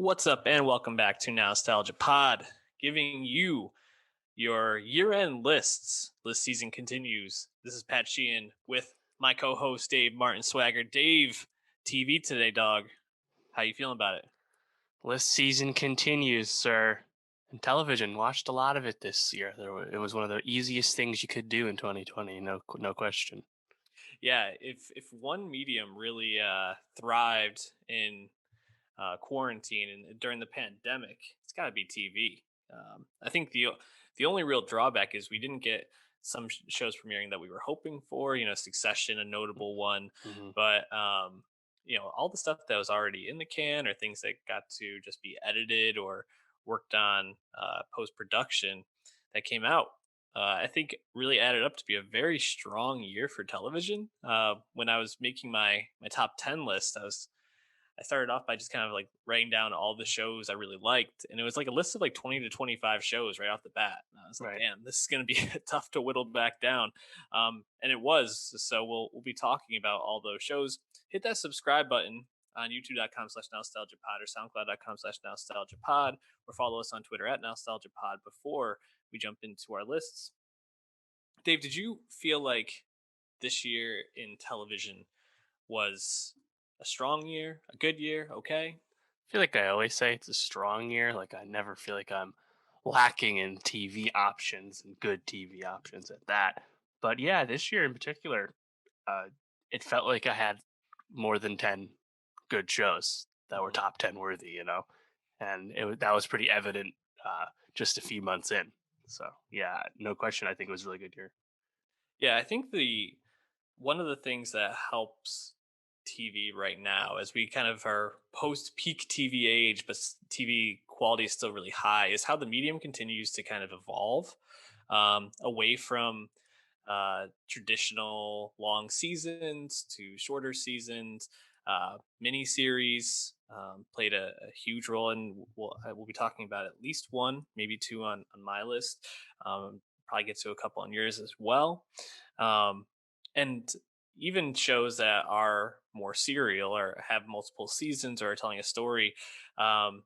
What's up, and welcome back to Nowstalgia Pod, giving you your year-end lists. List season continues. This is Pat Sheehan with my co-host Dave Martin Swagger. Dave, TV today, dog. How you feeling about it? List season continues, sir. And television, watched a lot of it this year. It was one of the easiest things you could do in 2020, no question. Yeah, if one medium really thrived in quarantine and during the pandemic, it's got to be TV. I think the only real drawback is we didn't get some shows premiering that we were hoping for. Succession, a notable one, Hmm. but all the stuff that was already in the can or things that got to just be edited or worked on post production that came out. I think really added up to be a very strong year for television. When I was making my top 10 list, I started off by just kind of like writing down all the shows I really liked. And it was like a list of like 20 to 25 shows right off the bat. And I was like, Right. damn, this is going to be tough to whittle back down. And it was. So we'll be talking about all those shows. Hit that subscribe button on youtube.com/nostalgiapod or soundcloud.com/nostalgiapod, or follow us on Twitter at nostalgiapod before we jump into our lists. Dave, did you feel like this year in television was a strong year, a good year, okay? I feel like I always say it's a strong year. Like I never feel like I'm lacking in TV options and good TV options at that. But yeah, this year in particular, uh, it felt like I had more than 10 good shows that were Mhm. top 10 worthy, and that was pretty evident just a few months in. So yeah, no question. I think it was a really good year. Yeah, I think the one of the things that helps TV right now, as we kind of are post peak TV age, but TV quality is still really high, is how the medium continues to kind of evolve away from traditional long seasons to shorter seasons. Mini series played a huge role, and we'll be talking about at least one, maybe two on my list. Probably get to a couple on yours as well. And even shows that are more serial or have multiple seasons or are telling a story, um,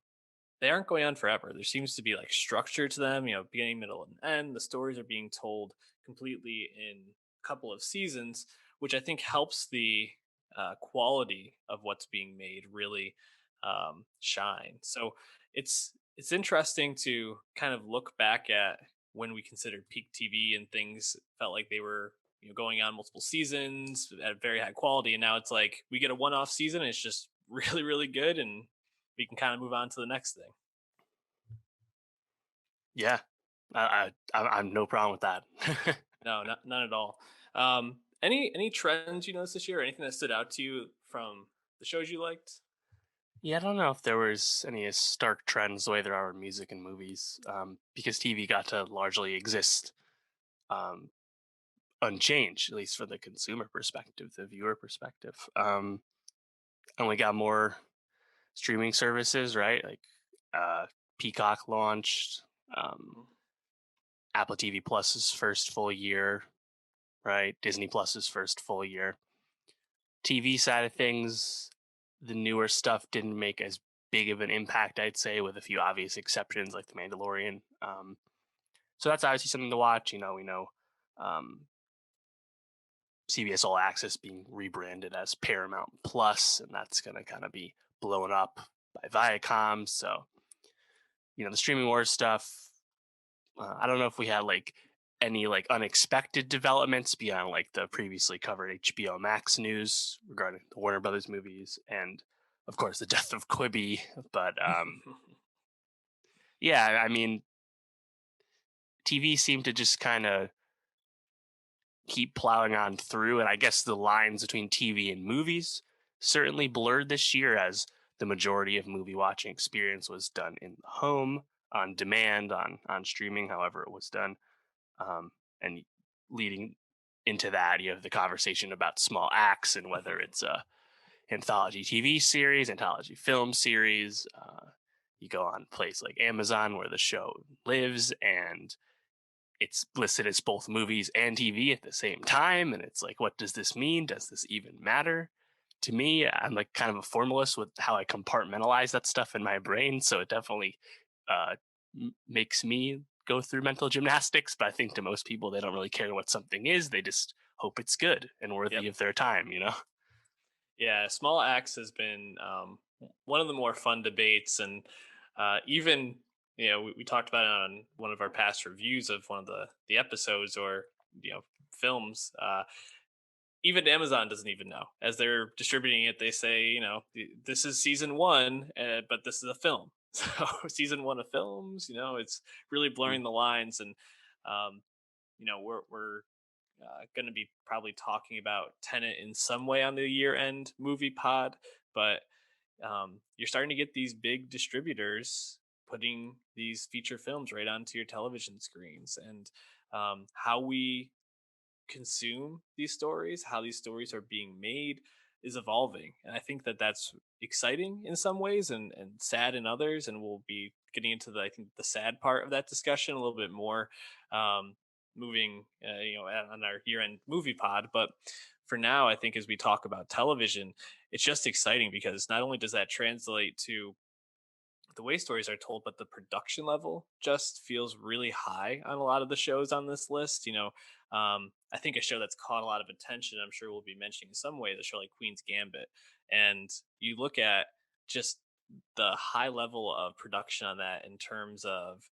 they aren't going on forever. There seems to be like structure to them, beginning, middle, and end. The stories are being told completely in a couple of seasons, which I think helps the quality of what's being made really shine. So it's interesting to kind of look back at when we considered peak TV and things felt like they were going on multiple seasons at very high quality, and now it's like we get a one-off season and it's just really good, and we can kind of move on to the next thing. Yeah, I'm no problem with that. No, none at all. Any trends you noticed this year, or anything that stood out to you from the shows you liked? Yeah, I don't know if there was any stark trends the way there are in music and movies, because TV got to largely exist um, unchanged, at least for the consumer perspective, the viewer perspective. And we got more streaming services, right? Like Peacock launched, um, Mhm. Apple TV Plus's first full year, right? Disney Plus's first full year. TV side of things, the newer stuff didn't make as big of an impact, I'd say, with a few obvious exceptions like The Mandalorian. So that's obviously something to watch. We know um, CBS All Access being rebranded as Paramount Plus, and that's going to kind of be blown up by Viacom. So, the streaming wars stuff. I don't know if we had like any like unexpected developments beyond like the previously covered HBO Max news regarding the Warner Brothers movies and of course the death of Quibi. But yeah, I mean, TV seemed to just kind of keep plowing on through, and I guess the lines between TV and movies certainly blurred this year as the majority of movie watching experience was done in the home, on demand, on streaming, however it was done. um, and leading into that, you have the conversation about small acts and whether it's a anthology TV series, anthology film series. You go on a place like Amazon where the show lives, and it's listed as both movies and TV at the same time. And it's like, what does this mean? Does this even matter? to me, I'm like kind of a formalist with how I compartmentalize that stuff in my brain. So it definitely uh, makes me go through mental gymnastics. But I think to most people, they don't really care what something is. They just hope it's good and Yep. worthy of their time, you know? Yeah, small acts has been one of the more fun debates, and even we talked about it on one of our past reviews of one of the episodes or films. Even Amazon doesn't even know as they're distributing it. They say, this is season one, but this is a film. So season one of films, it's really Mm. blurring the lines, and um, we're going to be probably talking about Tenet in some way on the year end movie pod, but you're starting to get these big distributors putting these feature films right onto your television screens, and how we consume these stories, how these stories are being made is evolving. And I think that that's exciting in some ways and sad in others. And we'll be getting into I think the sad part of that discussion a little bit more, um, moving, on our year end movie pod. But for now, I think as we talk about television, it's just exciting because not only does that translate to the way stories are told, but the production level just feels really high on a lot of the shows on this list. I think a show that's caught a lot of attention, I'm sure we'll be mentioning in some way, is a show like Queen's Gambit. And you look at just the high level of production on that in terms of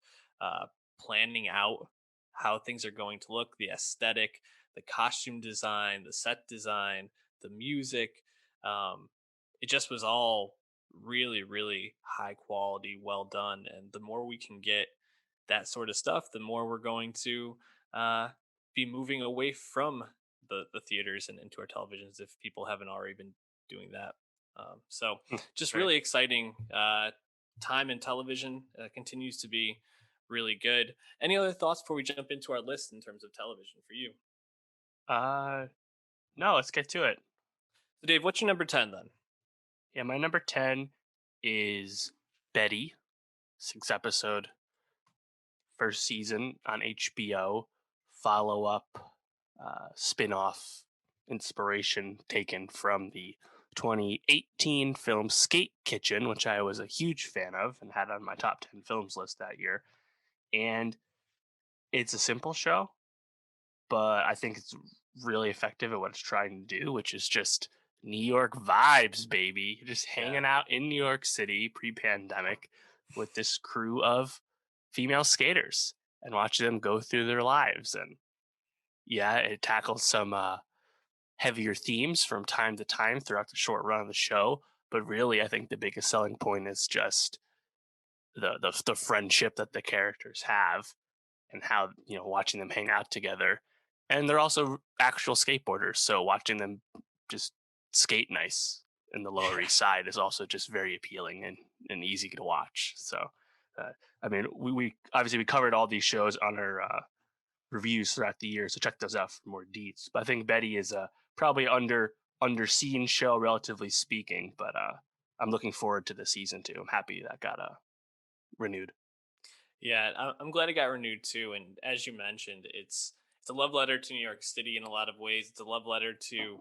uh, planning out how things are going to look, the aesthetic, the costume design, the set design, the music. Um, it just was all really, really high quality, well done. And the more we can get that sort of stuff, the more we're going to uh, be moving away from the theaters and into our televisions if people haven't already been doing that. So just Right. really exciting time in television continues to be really good. Any other thoughts before we jump into our list in terms of television for you? Uh, no, let's get to it. So, Dave, what's your number 10 then? Yeah, my number 10 is Betty, 6 episode, first season on HBO, follow up, spin off inspiration taken from the 2018 film Skate Kitchen, which I was a huge fan of and had on my top 10 films list that year. And it's a simple show, but I think it's really effective at what it's trying to do, which is just New York vibes, baby. You're just Yeah. hanging out in New York City pre pandemic with this crew of female skaters and watching them go through their lives. And yeah, it tackles some heavier themes from time to time throughout the short run of the show. But really, I think the biggest selling point is just the friendship that the characters have and how watching them hang out together. And they're also actual skateboarders, so watching them just skate nice in the Lower Yeah. East Side is also just very appealing and easy to watch. So uh, I mean, we obviously we covered all these shows on our reviews throughout the year, so check those out for more deets. But I think Betty is a probably underseen show, relatively speaking. But I'm looking forward to the season 2. I'm happy that got renewed. Yeah, I'm glad it got renewed too. And as you mentioned, it's a love letter to New York City in a lot of ways. It's a love letter to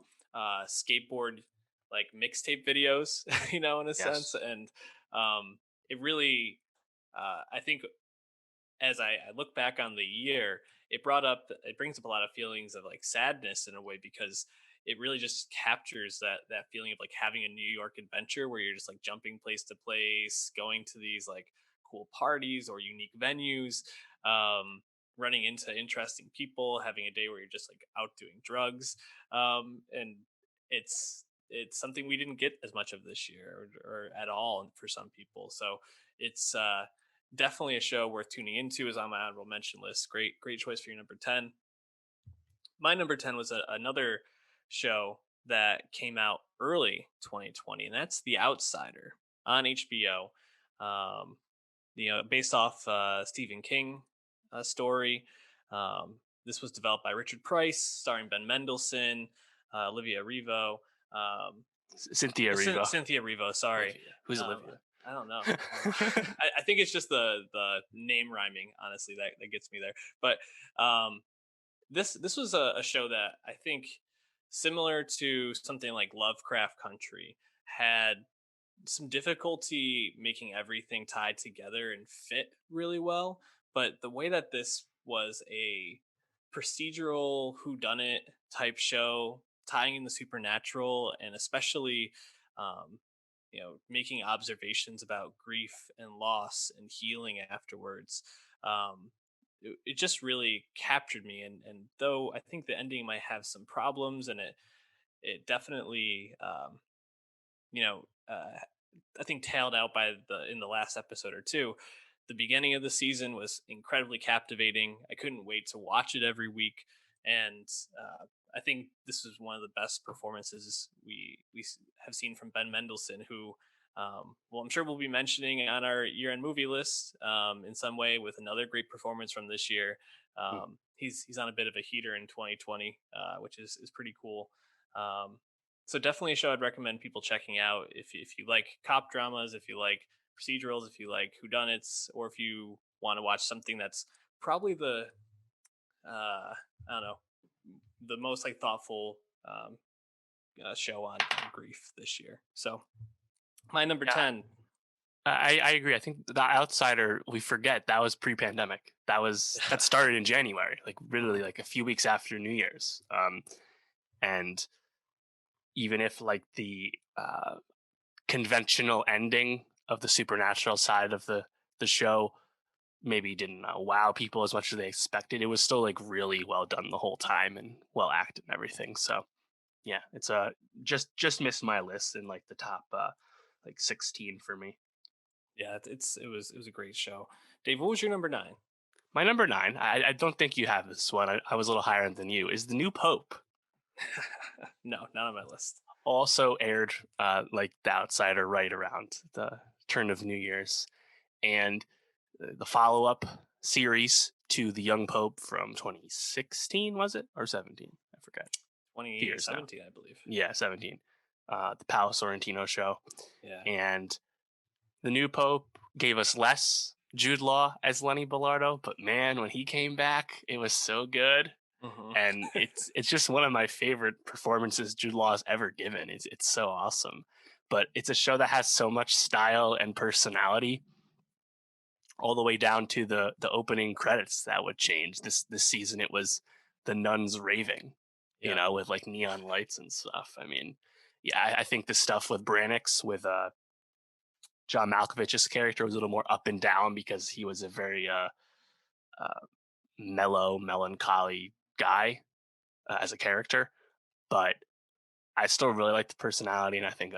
skateboard like mixtape videos, in a sense. Yes. And it really, I think, as I look back on the year, it brings up a lot of feelings of like sadness in a way because it really just captures that feeling of like having a New York adventure where you're just like jumping place to place, going to these like cool parties or unique venues, running into interesting people, having a day where you're just like out doing drugs, and it's something we didn't get as much of this year or at all for some people. So it's definitely a show worth tuning into. Is on my honorable mention list. Great choice for your number 10. My number 10 was another show that came out early 2020, and that's The Outsider on HBO. Um, based off Stephen King story. This was developed by Richard Price, starring Ben Mendelsohn, Olivia Revo, um, Cynthia Rivo. Cynthia Revo. Sorry, Olivia. Who's um, Olivia? I don't know. I think it's just the name rhyming. Honestly, that gets me there. But this was a show that I think similar to something like Lovecraft Country, had some difficulty making everything tied together and fit really well. But the way that this was a procedural whodunit type show, tying in the supernatural, and especially, um, making observations about grief and loss and healing afterwards. It just really captured me, and though I think the ending might have some problems, and it definitely you know, I think tailed out by the in the last episode or two. The beginning of the season was incredibly captivating. I couldn't wait to watch it every week, and I think this is one of the best performances we have seen from Ben Mendelsohn, who, well, I'm sure we'll be mentioning on our year-end movie list in some way with another great performance from this year. Mm. He's on a bit of a heater in 2020, which is pretty cool. Um, so definitely a show I'd recommend people checking out if you like cop dramas, if you like procedurals, if you like whodunits, or if you want to watch something that's probably the I don't know, the most like thoughtful show on grief this year. So my number Yeah, 10. I agree. I think The Outsider, we forget that was pre-pandemic. That started in January, like literally like a few weeks after New Year's. And even if like the conventional ending of the supernatural side of the show maybe didn't wow people as much as they expected, it was still like really well done the whole time and well acted and everything. So yeah, it's just missed my list in like the top like 16 for me. Yeah, it was a great show. Dave, what was your number 9? My number 9, I don't think you have this one. I was a little higher than you. Is The New Pope. No, not on my list. Also aired like The Outsider right around the turn of New Year's, and the follow up series to The Young Pope from 2016, was it, or 17? I forget. Few years now. 2017, I believe. Yeah, 17. The Paolo Sorrentino show, Yeah. and the new Pope gave us less Jude Law as Lenny Bellardo, but man, when he came back, it was so good. Hmm. And it's just one of my favorite performances Jude Law has ever given. It's so awesome. But it's a show that has so much style and personality, all the way down to the opening credits that would change. This season it was the nuns raving, Yeah. with like neon lights and stuff. I mean, yeah, I think the stuff with Branix with John Malkovich's character was a little more up and down because he was a very uh, mellow, melancholy guy as a character. But I still really like the personality, and I think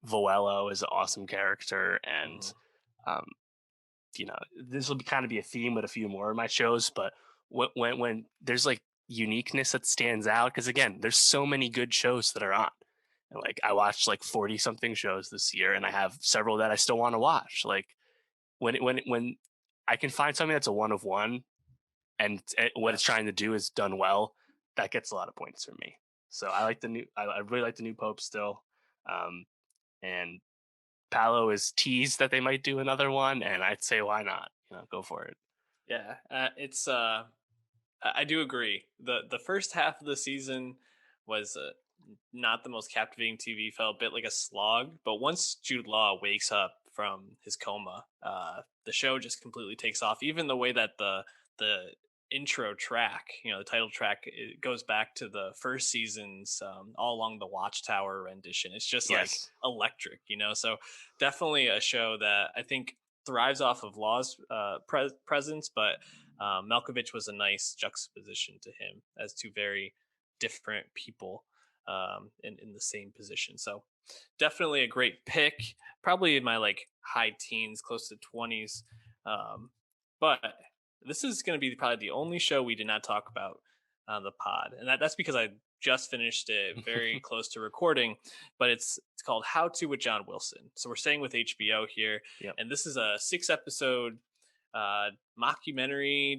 Voello is an awesome character. And Hmm. um, this will kind of be a theme with a few more of my shows. But when there's like uniqueness that stands out, because again, there's so many good shows that are on. And, like, I watched like 40 something shows this year, and I have several that I still want to watch. Like when I can find something that's a one of one, and what it's Yes. trying to do is done well, that gets a lot of points for me. So I like the new. I really like the new Pope still, and Palo is teased that they might do another one, and I'd say why not? Go for it. Yeah. It's I do agree. The first half of the season was not the most captivating TV. Felt a bit like a slog, but once Jude Law wakes up from his coma, the show just completely takes off. Even the way that the intro track, the title track, it goes back to the first season's All Along the Watchtower rendition. It's just like Yes. electric. So definitely a show that I think thrives off of Law's presence, but Malkovich was a nice juxtaposition to him as two very different people in the same position. So definitely a great pick. Probably in my like high teens, close to 20s. But this is going to be probably the only show we did not talk about on the pod, and that's because I just finished it very close to recording. But it's called How to with John Wilson. So we're staying with HBO here, Yep. and this is a 6 episode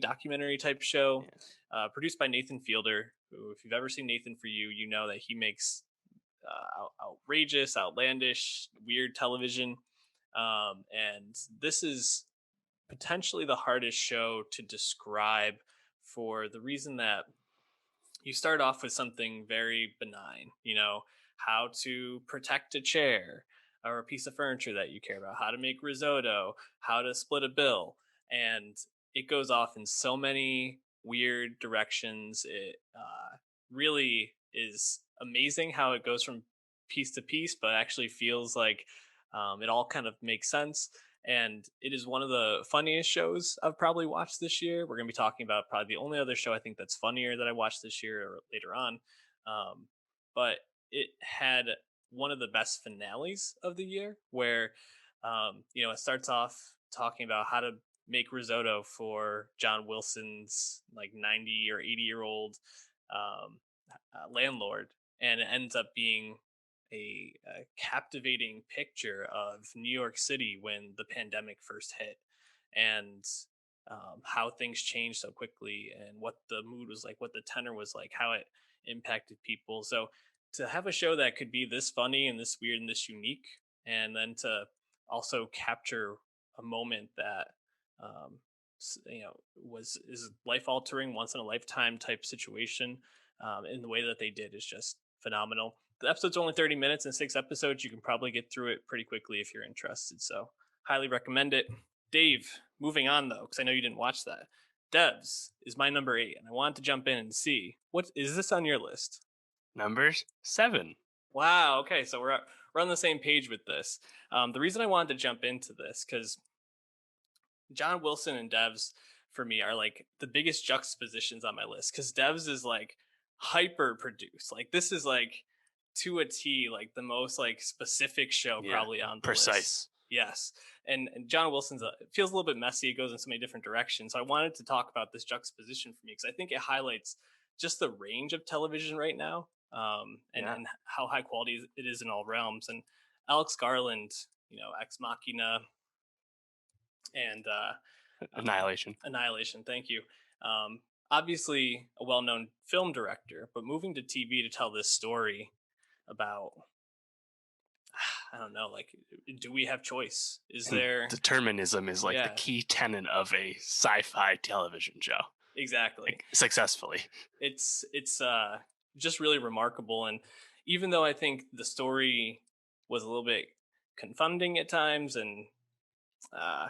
documentary type show, Yeah. produced by Nathan Fielder, who, if you've ever seen Nathan For You, you know that he makes outrageous, outlandish, weird television. And this is potentially the hardest show to describe, for the reason that you start off with something very benign, how to protect a chair or a piece of furniture that you care about, how to make risotto, how to split a bill. And it goes off in so many weird directions. It really is amazing how it goes from piece to piece, but actually feels like it all kind of makes sense. And it is one of the funniest shows I've probably watched this year. We're going to be talking about probably the only other show I think that's funnier that I watched this year or later on. Um, but it had one of the best finales of the year where, it starts off talking about how to make risotto for John Wilson's like 90 or 80-year-old um, landlord. And it ends up being a captivating picture of New York City when the pandemic first hit, and how things changed so quickly, and what the mood was like, what the tenor was like, how it impacted people. So to have a show that could be this funny and this weird and this unique, and then to also capture a moment that was is life altering, once in a lifetime type situation, in the way that they did is just phenomenal. The episode's only 30 minutes and 6 episodes. You can probably get through it pretty quickly if you're interested. So, highly recommend it. Dave, moving on though, because I know you didn't watch that. Devs is my number 8, and I wanted to jump in and see what is this on your list? Numbers 7. Wow. Okay, so we're on the same page with this. The reason I wanted to jump into this because John Wilson and Devs for me are like the biggest juxtapositions on my list because Devs is like hyper produced. Like this is like to a T, like the most like specific show Yeah, probably on the list. precise. Yes. And John Wilson's it feels a little bit messy. It goes in so many different directions. So I wanted to talk about this juxtaposition for me because I think it highlights just the range of television right now, Yeah, and how high quality it is in all realms. And Alex Garland, Ex Machina, and Annihilation. Annihilation. Thank you. Obviously, a well known film director, but moving to TV to tell this story about, I don't know, like, do we have choice? Is And there. determinism is like the Yeah, key tenet of a sci-fi television show. exactly. Like, successfully. It's just really remarkable. And even though I think the story was a little bit confounding at times, and uh,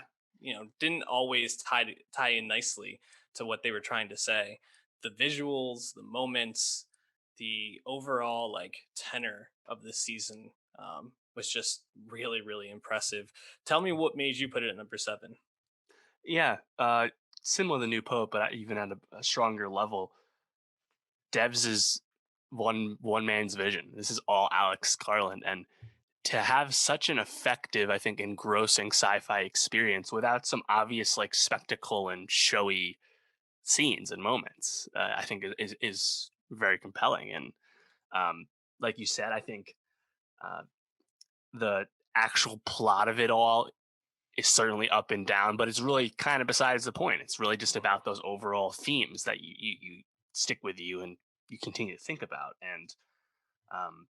didn't always tie in nicely to what they were trying to say. The visuals, the moments, the overall like tenor of this season was just really, really impressive. Tell me what made you put it at number 7. Yeah, similar to New Pope, but even at a stronger level. Devs is one man's vision. This is all Alex Garland, and to have such an effective, I think, engrossing sci-fi experience without some obvious like spectacle and showy scenes and moments, I think is very compelling. And um, like you said, I think uh, the actual plot of it all is certainly up and down, but it's really kind of besides the point. It's really just about those overall themes that you stick with you and you continue to think about. And um,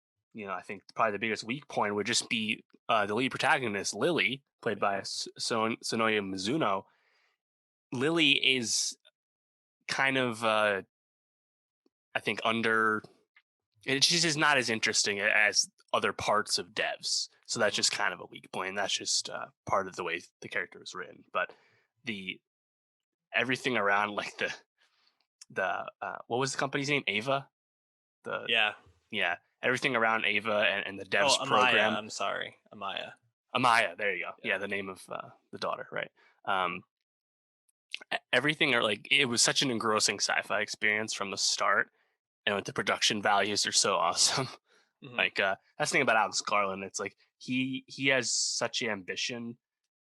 I think probably the biggest weak point would just be the lead protagonist, Lily, played by Sonoya Mizuno. Lily is kind of, I think, she's just not as interesting as other parts of Devs. So that's just kind of a weak point. That's just part of the way the character is written. But the everything around, like the what was the company's name? Ava. The Yeah. Yeah, everything around Ava and the Oh, Devs Amaya. program. I'm sorry, Amaya. Amaya, there you go. Yeah. Yeah, the name of the daughter, right? Everything are like it was such an engrossing sci-fi experience from the start, and the production values are so awesome. Hmm. Like that's the thing about Alex Garland. It's like he has such ambition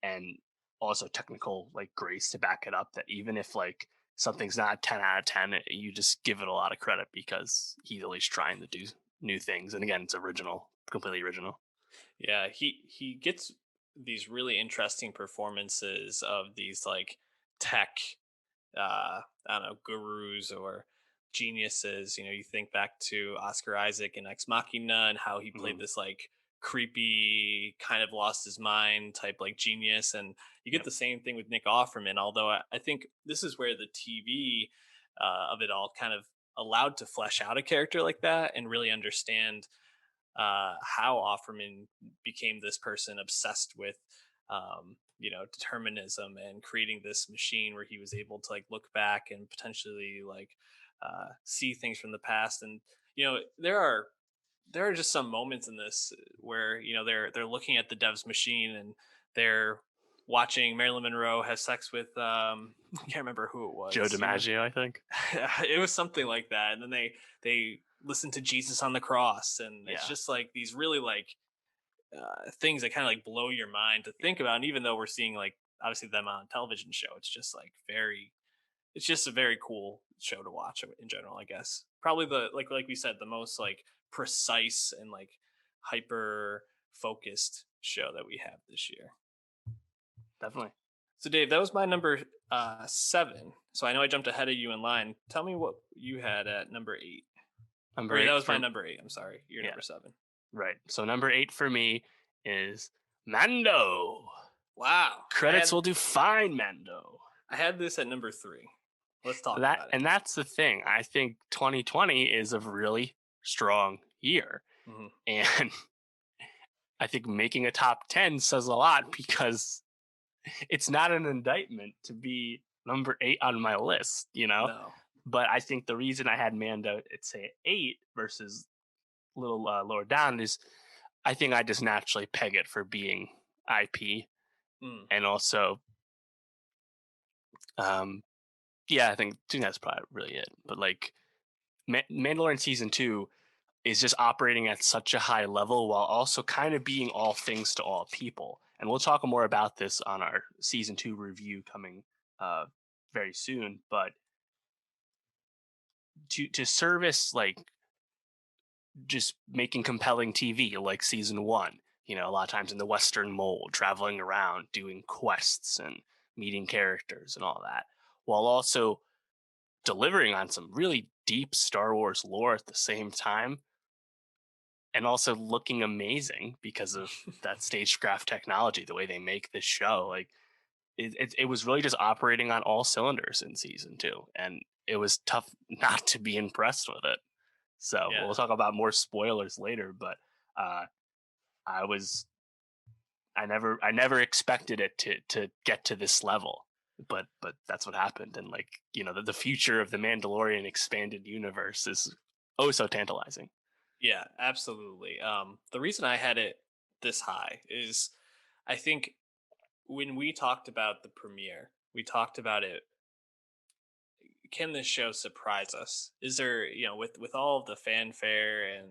and also technical like grace to back it up that even if like something's not 10 out of 10, you just give it a lot of credit because he's at least trying to do new things. And again, it's original, completely original. Yeah, he gets these really interesting performances of these like tech, I don't know, gurus or geniuses. You think back to Oscar Isaac and Ex Machina and how he played Mhm. this like creepy, kind of lost his mind type like genius. And you get Yep. the same thing with Nick Offerman, although I think this is where the TV of it all kind of allowed to flesh out a character like that and really understand how Offerman became this person obsessed with, determinism and creating this machine where he was able to like look back and potentially like see things from the past. And there are just some moments in this where they're looking at the Dev's machine and they're watching Marilyn Monroe have sex with I can't remember who it Joe was. DiMaggio, I think. It was something like that, and then they listen to Jesus on the cross, and it's Yeah, just like these really like things that kind of like blow your mind to think about. And even though we're seeing like obviously them on a television show, it's just like it's just a very cool show to watch in general. I guess probably the like we said the most like precise and like hyper focused show that we have this year. definitely. So Dave, that was my number 7. So I know I jumped ahead of you in line. Tell me what you had at number 8. Number Or yeah, that eight was my for number 8. I'm sorry. You're yeah, number 7. right. So number 8 for me is Mando. Wow. Credits will do fine, Mando. I had this at number 3. Let's talk That about it. and that's the thing. I think 2020 is a really strong year, Mhm. and I think making a top 10 says a lot because it's not an indictment to be number 8 on my list, you know? No. But I think the reason I had Mando at say 8 versus a little lower down is I think I just naturally peg it for being IP, Mm. and also, um, yeah, I think that's probably really it. But like Mandalorian season 2 is just operating at such a high level while also kind of being all things to all people. And we'll talk more about this on our season 2 review coming uh, very soon. But to service like just making compelling TV like season 1, a lot of times in the Western mold, traveling around, doing quests and meeting characters and all that, while also delivering on some really deep Star Wars lore at the same time, and also looking amazing because of that stagecraft technology, the way they make this show. Like it was really just operating on all cylinders in season 2, and it was tough not to be impressed with it. So we'll Yeah. talk about more spoilers later, but uh, I was I never expected it to get to this level, but that's what happened. And like the future of the Mandalorian expanded universe is oh so tantalizing. Yeah, absolutely. The reason I had it this high is I think when we talked about the premiere, we talked about it, can this show surprise us? Is there, with all of the fanfare and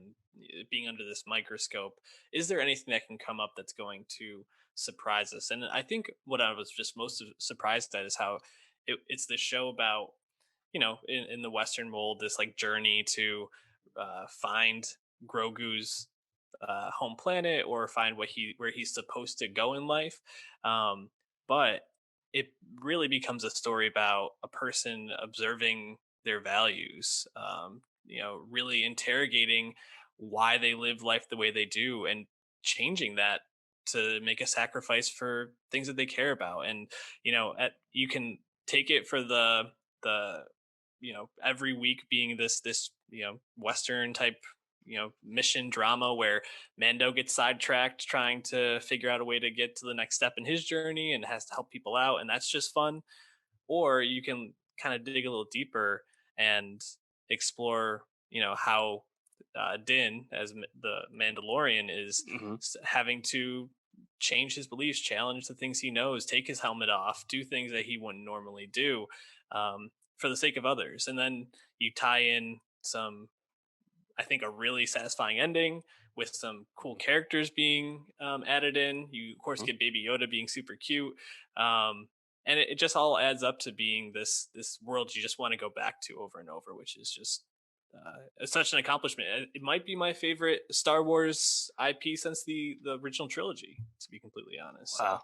being under this microscope, is there anything that can come up that's going to surprise us? And I think what I was just most surprised at is how it's this show about, in the Western mold, this like journey to find Grogu's home planet or find where he's supposed to go in life. But it really becomes a story about a person observing their values, really interrogating why they live life the way they do and changing that to make a sacrifice for things that they care about. And, you can take it for the, every week being this, Western type, mission drama where Mando gets sidetracked trying to figure out a way to get to the next step in his journey and has to help people out, and that's just fun. Or you can kind of dig a little deeper and explore, how Din, as the Mandalorian, is Hmm. having to change his beliefs, challenge the things he knows, take his helmet off, do things that he wouldn't normally do, for the sake of others. And then you tie in some, I think, a really satisfying ending with some cool characters being added in. You, of course, get Baby Yoda being super cute, and it just all adds up to being this world you just want to go back to over and over, which is just such an accomplishment. It might be my favorite Star Wars IP since the original trilogy, to be completely honest. So, Wow.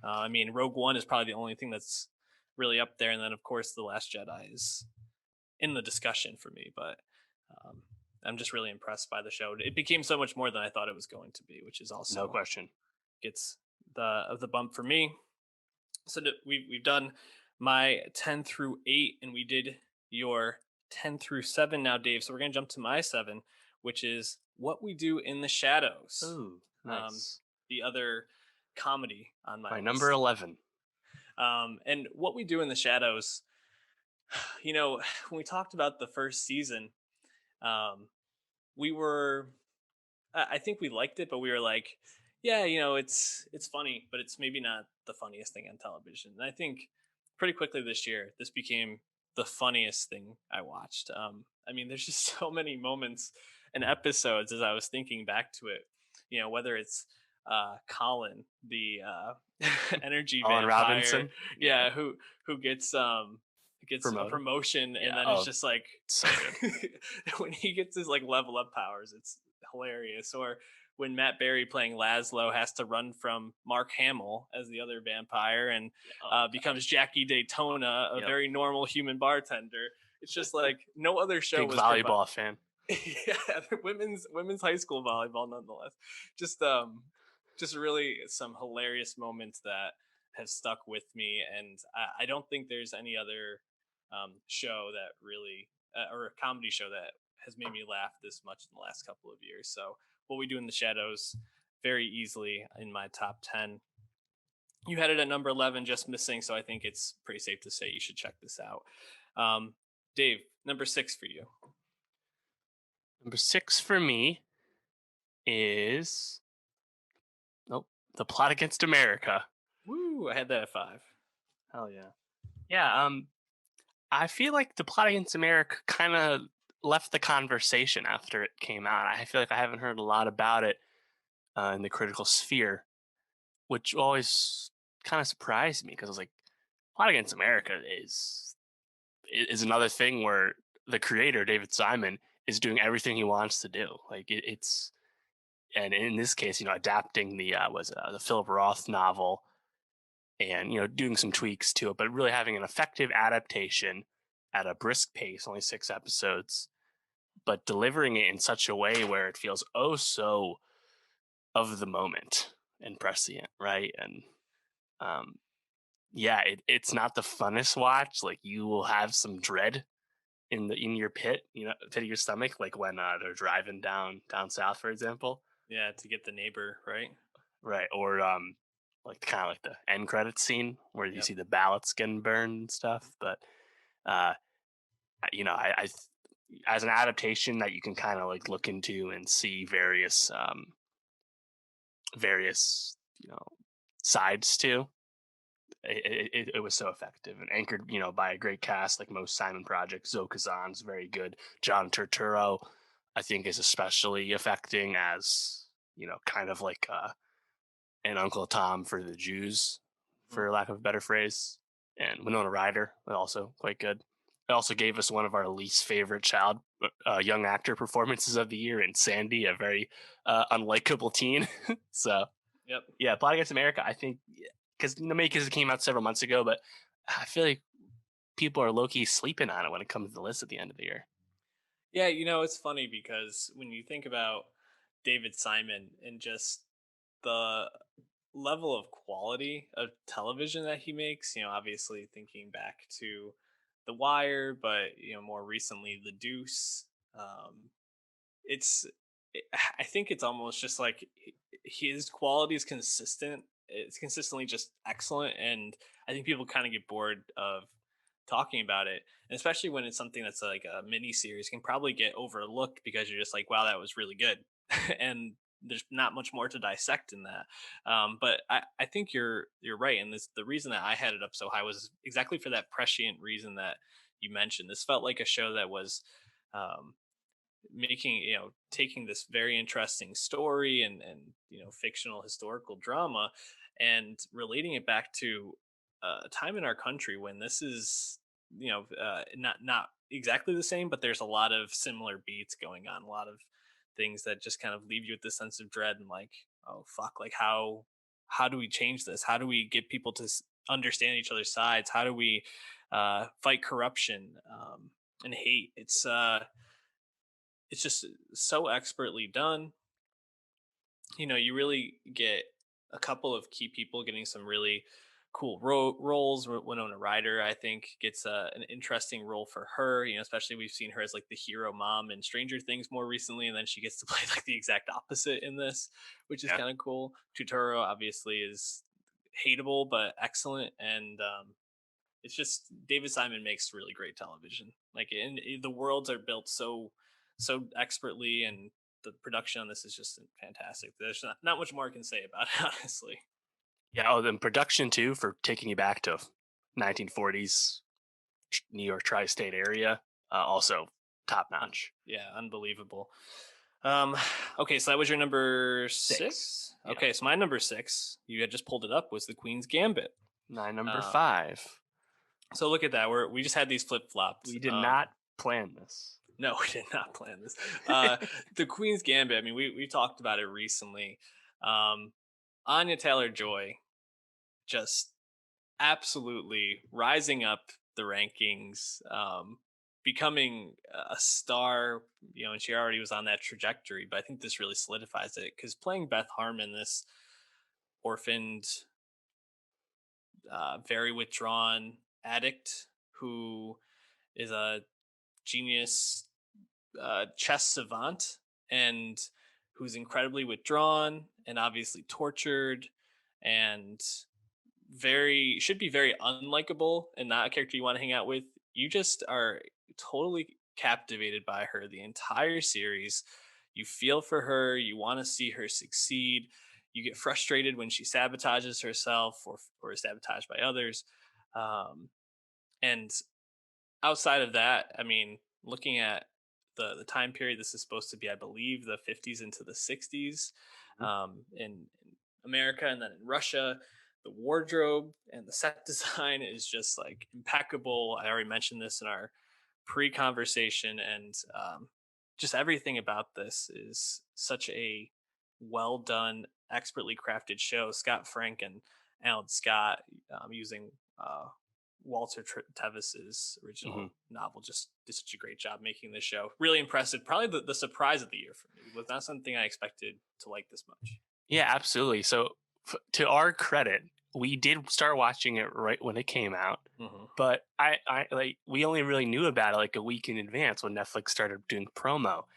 I mean, Rogue One is probably the only thing that's really up there, and then of course, The Last Jedi is in the discussion for me, but um, I'm just really impressed by the show. It became so much more than I thought it was going to be, which is No also question. gets the bump for me. So we've done my 10 through 8, and we did your 10 through 7 now, Dave. So we're going to jump to my 7, which is What We Do in the Shadows, Oh, um, nice. the other comedy on my My number list. 11. And What We Do in the Shadows, you know, when we talked about the first season, um, we were I think we liked it, but we were like, yeah, it's funny, but it's maybe not the funniest thing on television. And I think pretty quickly this year, this became the funniest thing I watched. I mean, there's just so many moments and episodes as I was thinking back to it. Whether it's Colin, the energy Colin vampire, Robinson. Yeah. yeah, who gets a Promoted. promotion, and Yeah. then it's Oh, just like so good. when he gets his like level up powers, it's hilarious. Or when Matt Berry playing Laszlo has to run from Mark Hamill as the other vampire and Yeah. Oh, becomes gosh. Jackie Daytona, a Yep. very normal human bartender. It's just like no other show Big was provide. volleyball fan. Yeah, women's high school volleyball, nonetheless. Just just really some hilarious moments that have stuck with me, and I don't think there's any other show that really or a comedy show that has made me laugh this much in the last couple of years. So What We Do in the Shadows, very easily in my top 10. You had it at number 11, just missing, so I think it's pretty safe to say you should check this out. Um, Dave, number 6 for you. Number 6 for me is nope. The Plot Against America. Woo, I had that at 5. Hell yeah. Yeah. I feel like The Plot Against America kind of left the conversation after it came out. I feel like I haven't heard a lot about it in the critical sphere, which always kind of surprised me because I was like, Plot Against America is another thing where the creator David Simon is doing everything he wants to do. Like it's and in this case, adapting the Philip Roth novel and doing some tweaks to it, but really having an effective adaptation at a brisk pace, only 6 episodes, but delivering it in such a way where it feels oh so of the moment and prescient, right? And um, yeah, it's not the funnest watch. Like you will have some dread in your pit of your stomach, like when they're driving down south, for example, Yeah, to get the neighbor, right? right? Or like kind of like the end credits scene where you Yep. see the ballots getting burned and stuff. But uh, as an adaptation that you can kind of like look into and see various sides to. It was so effective and anchored, by a great cast like most Simon projects. Zoe Kazan's very good. John Turturro, I think, is especially affecting as kind of like an Uncle Tom for the Jews, Mhm. for lack of a better phrase. And Winona Ryder, also quite good. It also gave us one of our least favorite young actor performances of the year in Sandy, a very unlikable teen. So Yep. yeah, Plot Against America, I think, because maybe because it came out several months ago, but I feel like people are low key sleeping on it when it comes to the list at the end of the year. Yeah, it's funny because when you think about David Simon and just the level of quality of television that he makes, obviously thinking back to The Wire, but more recently The Deuce. Um, it's I think it's almost just like his quality is consistent. It's consistently just excellent, and I think people kind of get bored of talking about it, and especially when it's something that's like a mini series, can probably get overlooked because you're just like, wow, that was really good, and there's not much more to dissect in that. But I think you're right, and the reason that I had it up so high was exactly for that prescient reason that you mentioned. This felt like a show that was um, making taking this very interesting story and fictional historical drama and relating it back to a time in our country when this is not exactly the same, but there's a lot of similar beats going on, a lot of things that just kind of leave you with this sense of dread and like, oh fuck, like how do we change this, how do we get people to understand each other's sides, how do we fight corruption and hate. It's just so expertly done. You really get a couple of key people getting some really cool roles. Winona Ryder, I think, gets an interesting role for her. Especially we've seen her as like the hero mom in Stranger Things more recently, and then she gets to play like the exact opposite in this, which is Yeah. kind of cool. Tutoro obviously is hateable but excellent, and it's just David Simon makes really great television. Like, the worlds are built so expertly, and the production on this is just fantastic. There's not much more I can say about it, honestly. Yeah. Oh, then production too, for taking you back to 1940s New York tri-state area. Also top notch. Yeah, unbelievable. Um, okay, so that was your number 6. six. Yeah. Okay, so my number six, you had just pulled it up, was the Queen's Gambit. My number Um, 5. so look at that. We just had these flip flopped. We did not plan this. No, we did not plan this. The Queen's Gambit. I mean, we talked about it recently. Um, Anya Taylor Joy just absolutely rising up the rankings, becoming a star. And she already was on that trajectory, but I think this really solidifies it because playing Beth Harmon, this orphaned, very withdrawn addict who is a genius chess savant, and who's incredibly withdrawn and obviously tortured, and should be very unlikable and not a character you want to hang out with. You just are totally captivated by her the entire series. You feel for her, you want to see her succeed. You get frustrated when she sabotages herself or is sabotaged by others. And outside of that, I mean, looking at the time period, this is supposed to be, I believe, the 50s into the 60s, Mhm. in America, and then in Russia. The wardrobe and the set design is just like impeccable. I already mentioned this in our pre-conversation, and just everything about this is such a well done, expertly crafted show. Scott Frank and Alan Scott, using Walter Tevis's Mhm. original novel, just did such a great job making this show. Really impressive. Probably the surprise of the year for me. It was not something I expected to like this much. Yeah, absolutely. So, to our credit, we did start watching it right when it came out, Hmm. but I like we only really knew about it like a week in advance when Netflix started doing promo,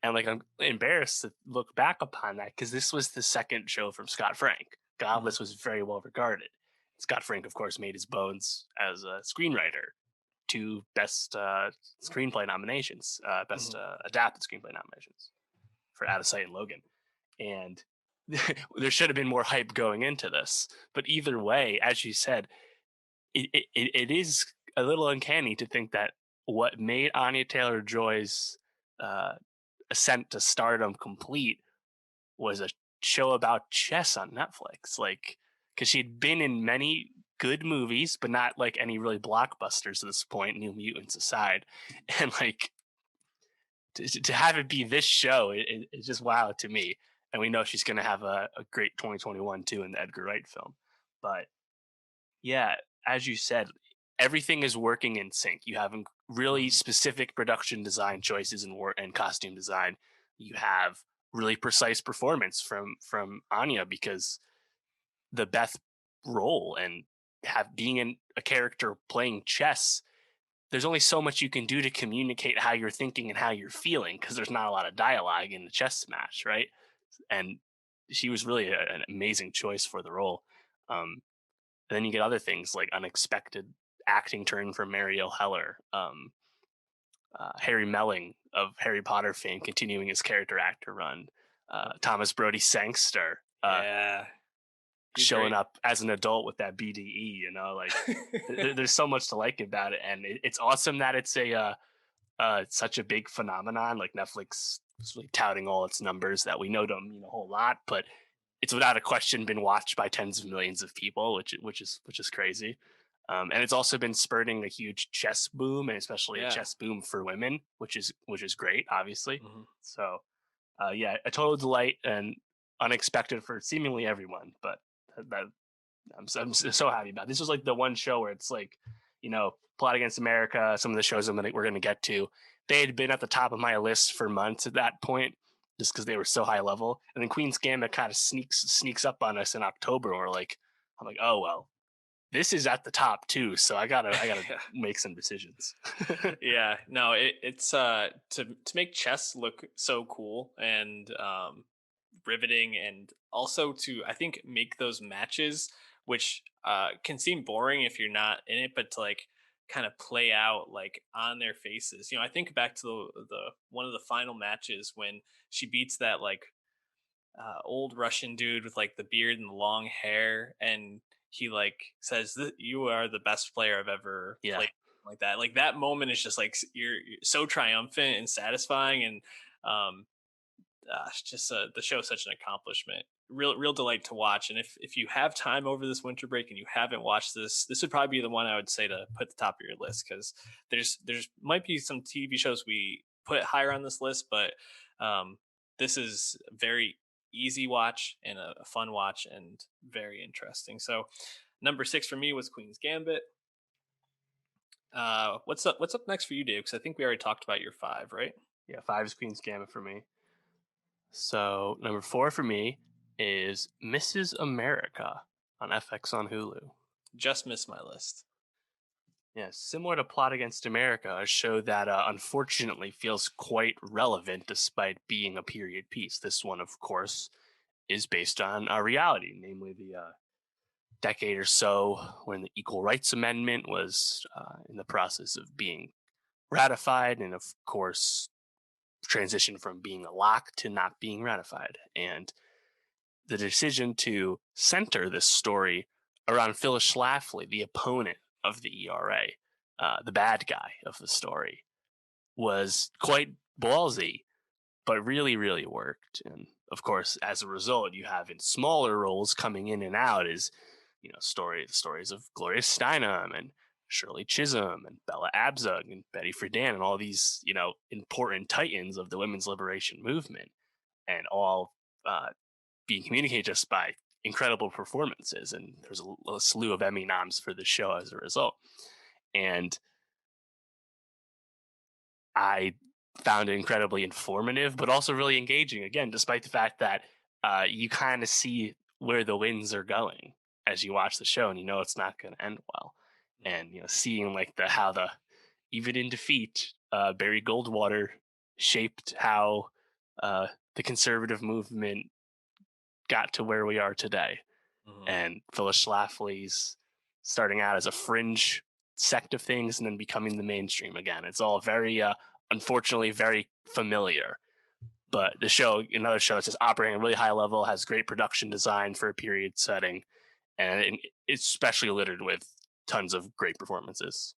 and like I'm embarrassed to look back upon that because this was the second show from Scott Frank. Hmm. Godless was very well regarded. Scott Frank, of course, made his bones as a screenwriter, 2 best screenplay nominations, best Hmm. adapted screenplay nominations for Out of Sight and Logan, and there should have been more hype going into this. But either way, as you said, it is a little uncanny to think that what made Anya Taylor Joy's uh, ascent to stardom complete was a show about chess on Netflix. Like, because she'd been in many good movies, but not like any really blockbusters at this point, New Mutants aside. And like, to have it be this show, it's just wow to me. And we know she's going to have a great 2021 too in the Edgar Wright film. But yeah, as you said, everything is working in sync. You have really Hmm. specific production design choices and costume design. You have really precise performance from Anya because the Beth role and have being in a character playing chess, there's only so much you can do to communicate how you're thinking and how you're feeling because there's not a lot of dialogue in the chess match, right? And she was really an amazing choice for the role. And then you get other things like unexpected acting turn from Mariel Heller, Harry Melling of Harry Potter fame continuing his character actor run, Thomas Brody Sangster Yeah, he's showing great. up as an adult with that BDE. Like there's so much to like about it, and it's awesome that it's such a big phenomenon. Like Netflix is really touting all its numbers that we know don't mean a whole lot, but it's without a question been watched by tens of millions of people, which is crazy. And it's also been spurting a huge chess boom, and especially a Yeah. chess boom for women, which is great, obviously. Hmm. So, yeah, a total delight and unexpected for seemingly everyone. But that I'm so happy about. This was like the one show where it's like, Plot Against America, some of the shows we're going to get to, they had been at the top of my list for months at that point, just because they were so high level. And then Queen's Gambit kind of sneaks up on us in October. And I'm like, oh well, this is at the top too, so I gotta make some decisions. Yeah, no, it's to make chess look so cool and riveting, and also to, I think, make those matches, which can seem boring if you're not in it, but to like kind of play out like on their faces. I think back to the one of the final matches when she beats that like old Russian dude with like the beard and the long hair, and he like says that you are the best player I've ever Yeah, played. Like that, like that moment is just like you're so triumphant and satisfying, and um, just the show is such an accomplishment. Real delight to watch. And if you have time over this winter break and you haven't watched this, this would probably be the one I would say to put at the top of your list, because there's might be some TV shows we put higher on this list, but um, this is very easy watch and a fun watch and very interesting. So number 6 for me was Queen's Gambit. What's up next for you, Dave? Because I think we already talked about your 5, right? yeah. 5 is Queen's Gambit for me. So number 4 for me is Mrs. America on FX on Hulu. Just missed my list. Yeah, similar to Plot Against America, a show that unfortunately feels quite relevant despite being a period piece. This one, of course, is based on a reality, namely the decade or so when the Equal Rights Amendment was in the process of being ratified, and of course, transition from being a lock to not being ratified. And the decision to center this story around Phyllis Schlafly, the opponent of the ERA, the bad guy of the story, was quite ballsy, but really, really worked. And of course, as a result, you have in smaller roles coming in and out is, stories of Gloria Steinem and Shirley Chisholm and Bella Abzug and Betty Friedan and all these, important titans of the women's liberation movement, and all being communicated just by incredible performances. And there's a slew of Emmy noms for the show as a result. And I found it incredibly informative, but also really engaging. Again, despite the fact that you kind of see where the winds are going as you watch the show, and it's not going to end well. And seeing like how the even in defeat, Barry Goldwater shaped how the conservative movement got to where we are today. Mhm. And Phyllis Schlafly's starting out as a fringe sect of things and then becoming the mainstream again. It's all very, unfortunately, very familiar. But the show, another show, it's just operating at a really high level, has great production design for a period setting, and it's especially littered with tons of great performances.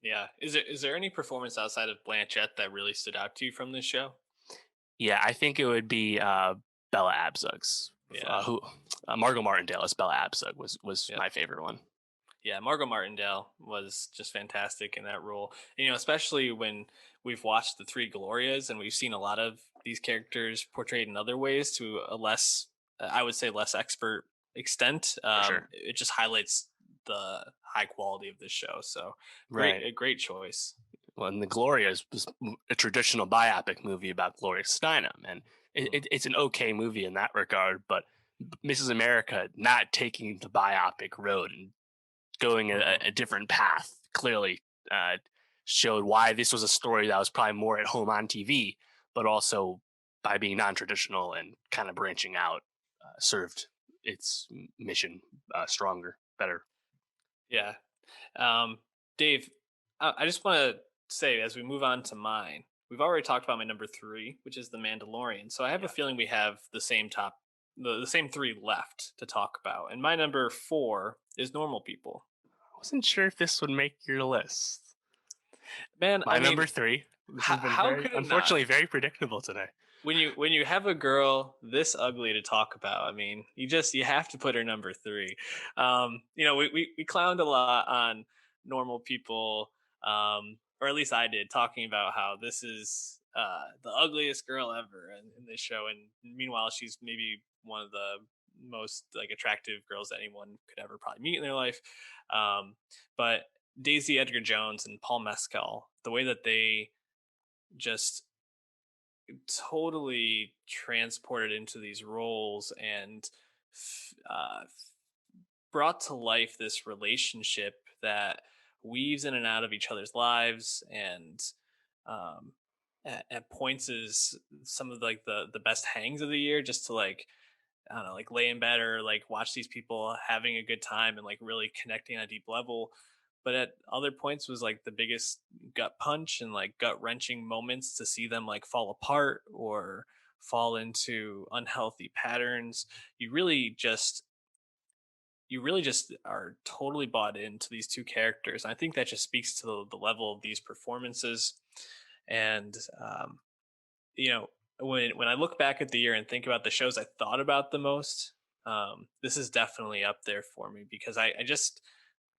Yeah. Is there any performance outside of Blanchett that really stood out to you from this show? Yeah, I think it would be Bella Abzug's. Yeah. Who Margot Martindale as Bella Abzug was Yep. my favorite one. Yeah, Margot Martindale was just fantastic in that role. And, especially when we've watched the Three Glorias and we've seen a lot of these characters portrayed in other ways to a less, I would say, less expert extent. For sure. It just highlights the high quality of this show. So Right. a great choice. Well, and the Gloria was a traditional biopic movie about Gloria Steinem, and Mhm. it's an okay movie in that regard. But Mrs. America not taking the biopic road and going Mhm. a different path clearly showed why this was a story that was probably more at home on TV, but also by being non-traditional and kind of branching out, served its mission stronger, better. Yeah. Um, Dave, I just want to say as we move on to mine, we've already talked about my number 3, which is The Mandalorian. So I have a Yeah. feeling we have the same 3 left to talk about. And my number 4 is Normal People. I wasn't sure if this would make your list. Man, My I number mean, 3. This has been how very, could it not? unfortunately, very predictable today. When you have a girl this ugly to talk about, I mean, you have to put her number 3. We clowned a lot on Normal People, or at least I did, talking about how this is the ugliest girl ever in this show, and meanwhile she's maybe one of the most like attractive girls that anyone could ever probably meet in their life. But Daisy Edgar Jones and Paul Mescal, the way that they just totally transported into these roles and brought to life this relationship that weaves in and out of each other's lives, and um, at points is some of like the best hangs of the year, just to like, I don't know, like lay in bed or like watch these people having a good time and like really connecting on a deep level. But at other points was like the biggest gut punch and like gut wrenching moments to see them like fall apart or fall into unhealthy patterns. You really just you really just are totally bought into these two characters. I think that just speaks to the level of these performances. And you know, when I look back at the year and think about the shows I thought about the most, this is definitely up there for me because I just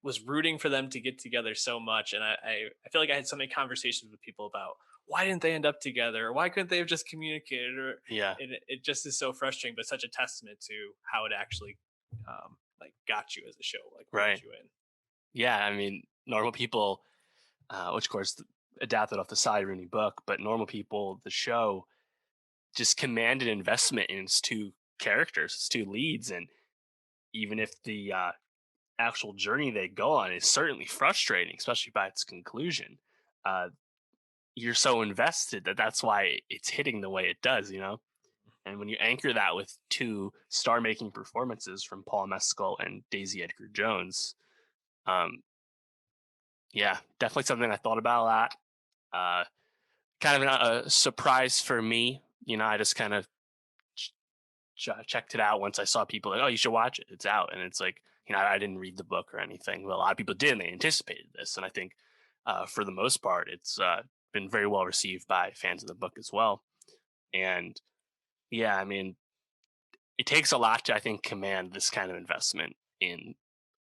was rooting for them to get together so much, and I feel like I had so many conversations with people about why didn't they end up together, or why couldn't they have just communicated, or Yeah, it just is so frustrating, but such a testament to how it actually like got you as a show, like roped right. you in. Yeah, I mean, normal people, which of course adapted off the Sally Rooney book, but normal people, the show just commanded investment in its two characters, its two leads, and even if the actual journey they go on is certainly frustrating, especially by its conclusion, uh, you're so invested that that's why it's hitting the way it does, you know. And when you anchor that with two star-making performances from Paul Mescal and Daisy Edgar Jones, um, yeah, definitely something I thought about a lot. Uh, kind of a surprise for me. You know, I just kind of checked it out once I saw people like, oh, you should watch it. It's out. And it's like, you know, I didn't read the book or anything, but a lot of people did. And they anticipated this. And I think for the most part, it's been very well received by fans of the book as well. And yeah, I mean, it takes a lot to, I think, command this kind of investment in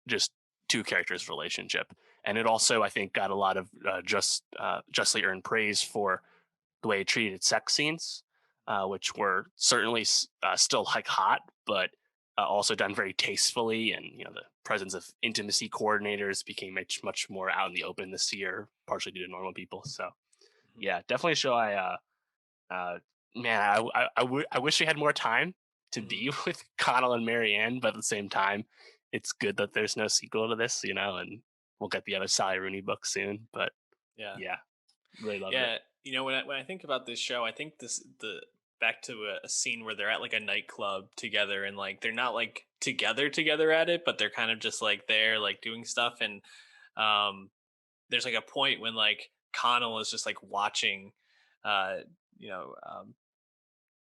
just two characters' relationship. And it also, I think, got a lot of justly earned praise for the way it treated sex scenes, which were certainly still like hot, but also done very tastefully. And you know, the presence of intimacy coordinators became much more out in the open this year, partially due to normal people. So Mhm. yeah, definitely a show. Uh, man, I wish we had more time to Mhm. be with Connell and Marianne, but at the same time, it's good that there's no sequel to this, you know, and we'll get the other Sally Rooney book soon. But Yeah. yeah, really loved it. Yeah, you know, when I think about this show, I think this the back to a scene where they're at like a nightclub together, and like they're not like together at it, but they're kind of just like there like doing stuff. And um there's like a point when like Connell is just like watching uh you know